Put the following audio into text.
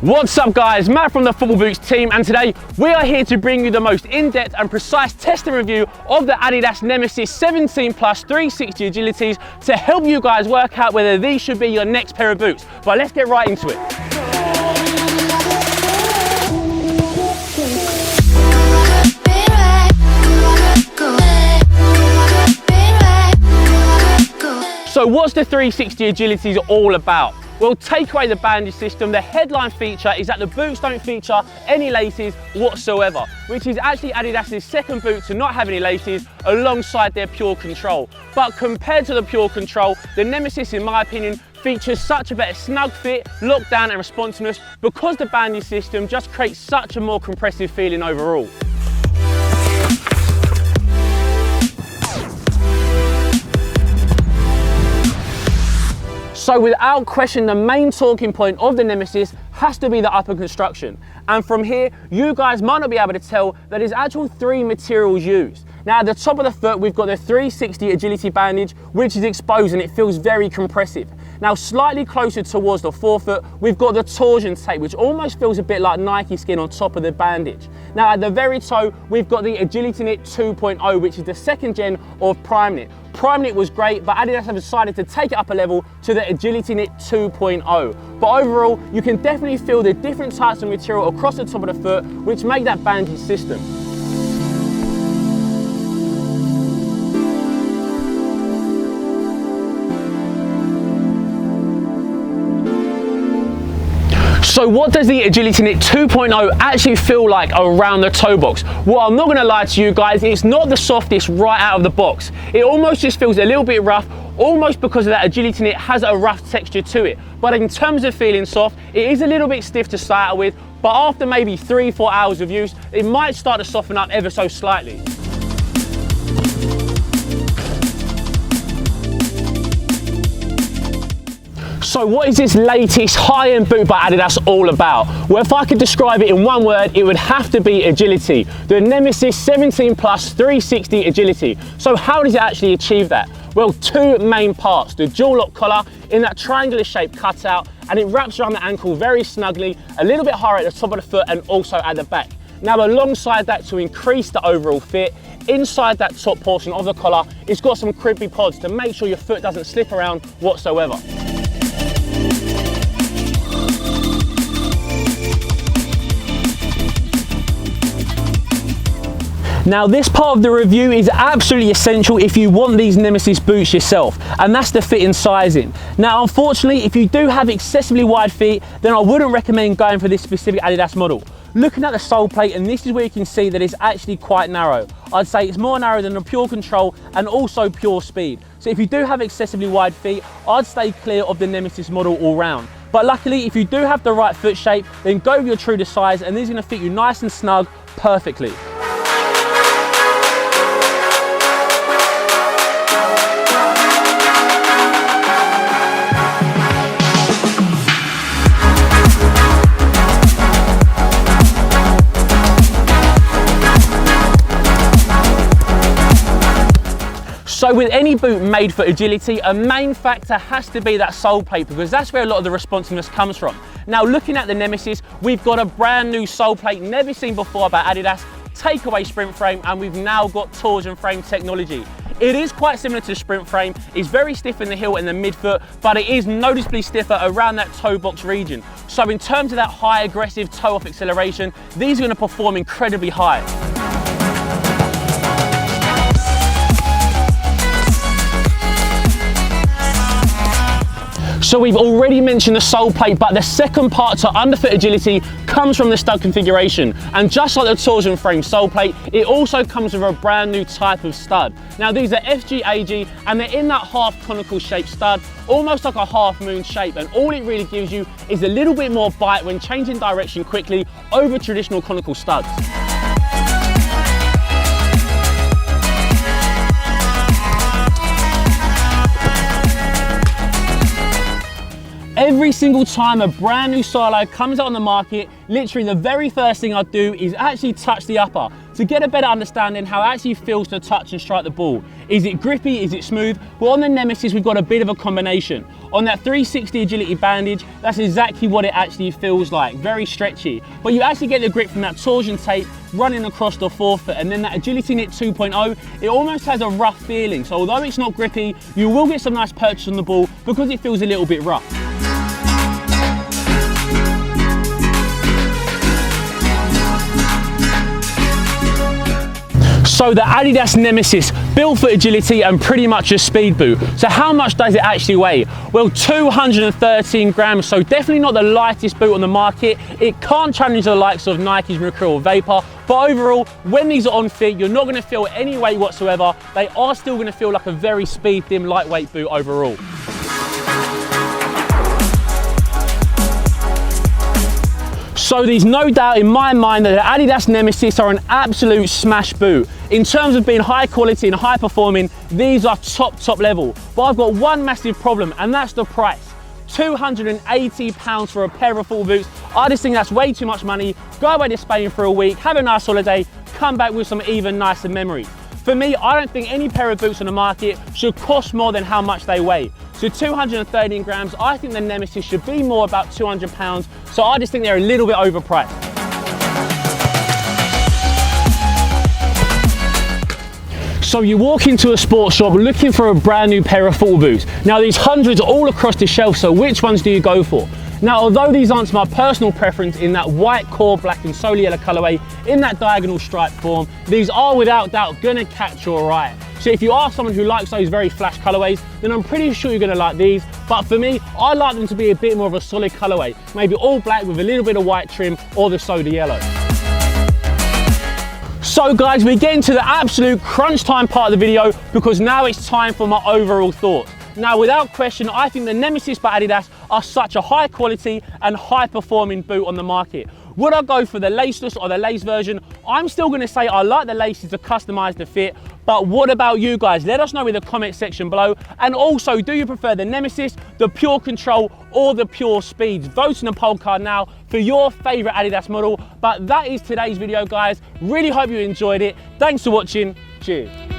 What's up guys, Matt from the Football Boots team, and today we are here to bring you the most in-depth and precise test and review of the Adidas Nemesis 17 Plus 360 Agilities to help you guys work out whether these should be your next pair of boots. But let's get right into it. So what's the 360 Agilities all about? Well, take away the bandage system. The headline feature is that the boots don't feature any laces whatsoever, which is actually Adidas' second boot to not have any laces alongside their Pure Control. But compared to the Pure Control, the Nemesis, in my opinion, features such a better snug fit, lockdown and responsiveness because the bandage system just creates such a more compressive feeling overall. So without question, the main talking point of the Nemesis has to be the upper construction. And from here, you guys might not be able to tell that there's actual three materials used. Now at the top of the foot, we've got the 360 Agility bandage, which is exposed and it feels very compressive. Now slightly closer towards the forefoot, we've got the torsion tape, which almost feels a bit like Nike skin on top of the bandage. Now at the very toe, we've got the Agility Knit 2.0, which is the second gen of Prime Knit. Prime Knit was great, but Adidas have decided to take it up a level to the Agility Knit 2.0. But overall, you can definitely feel the different types of material across the top of the foot, which make that bandage system. So what does the Agility Knit 2.0 actually feel like around the toe box? Well, I'm not going to lie to you guys, it's not the softest right out of the box. It almost just feels a little bit rough, almost because of that Agility Knit has a rough texture to it. But in terms of feeling soft, it is a little bit stiff to start out with, but after maybe 3-4 hours of use, it might start to soften up ever so slightly. So what is this latest high-end boot by Adidas all about? Well, if I could describe it in one word, it would have to be agility. The Nemesis 17 Plus 360 Agility. So how does it actually achieve that? Well, two main parts. The dual lock collar in that triangular shape cutout, and it wraps around the ankle very snugly, a little bit higher at the top of the foot and also at the back. Now alongside that, to increase the overall fit, inside that top portion of the collar, it's got some crimpy pods to make sure your foot doesn't slip around whatsoever. Now this part of the review is absolutely essential if you want these Nemesis boots yourself, and that's the fit and sizing. Now unfortunately, if you do have excessively wide feet, then I wouldn't recommend going for this specific Adidas model. Looking at the sole plate, and this is where you can see that it's actually quite narrow. I'd say it's more narrow than the Pure Control and also Pure Speed. So if you do have excessively wide feet, I'd stay clear of the Nemesis model all round. But luckily, if you do have the right foot shape, then go with your true to size, and these are going to fit you nice and snug perfectly. So with any boot made for agility, a main factor has to be that sole plate, because that's where a lot of the responsiveness comes from. Now looking at the Nemesis, we've got a brand new sole plate never seen before by Adidas, takeaway sprint frame, and we've now got torsion frame technology. It is quite similar to the sprint frame, it's very stiff in the heel and the midfoot, but it is noticeably stiffer around that toe box region. So in terms of that high aggressive toe off acceleration, these are going to perform incredibly high. So we've already mentioned the sole plate, but the second part to underfoot agility comes from the stud configuration. And just like the torsion frame sole plate, it also comes with a brand new type of stud. Now these are FG-AG, and they're in that half conical shaped stud, almost like a half moon shape. And all it really gives you is a little bit more bite when changing direction quickly over traditional conical studs. Every single time a brand new silo comes out on the market, literally the very first thing I do is actually touch the upper to get a better understanding how it actually feels to touch and strike the ball. Is it grippy? Is it smooth? Well, on the Nemesis, we've got a bit of a combination. On that 360 agility bandage, that's exactly what it actually feels like, very stretchy. But you actually get the grip from that torsion tape running across the forefoot, and then that Agility Knit 2.0, it almost has a rough feeling. So although it's not grippy, you will get some nice purchase on the ball because it feels a little bit rough. So the Adidas Nemesis, built for agility and pretty much a speed boot. So how much does it actually weigh? Well, 213 grams, so definitely not the lightest boot on the market. It can't challenge the likes of Nike's Mercurial Vapor, but overall, when these are on feet, you're not gonna feel any weight whatsoever. They are still gonna feel like a very speed dim, lightweight boot overall. So there's no doubt in my mind that the Adidas Nemesis are an absolute smash boot. In terms of being high quality and high performing, these are top level. But I've got one massive problem, and that's the price. £280 for a pair of football boots. I just think that's way too much money. Go away to Spain for a week, have a nice holiday, come back with some even nicer memories. For me, I don't think any pair of boots on the market should cost more than how much they weigh. So 213 grams, I think the Nemesis should be more about £200. So I just think they're a little bit overpriced. So you walk into a sports shop looking for a brand new pair of football boots. Now there's hundreds all across the shelf, so which ones do you go for? Now, although these aren't my personal preference in that white core black and solar yellow colorway in that diagonal stripe form, these are without doubt gonna catch your eye. So if you are someone who likes those very flash colorways, then I'm pretty sure you're gonna like these. But for me, I like them to be a bit more of a solid colorway, maybe all black with a little bit of white trim or the soda yellow. So guys, we're getting to the absolute crunch time part of the video because now it's time for my overall thoughts. Now, without question, I think the Nemesis by Adidas are such a high quality and high performing boot on the market. Would I go for the laceless or the lace version? I'm still gonna say I like the laces to customize the fit, but what about you guys? Let us know in the comment section below. And also, do you prefer the Nemesis, the Pure Control, or the Pure Speeds? Vote in the poll card now for your favorite Adidas model. But that is today's video, guys. Really hope you enjoyed it. Thanks for watching. Cheers.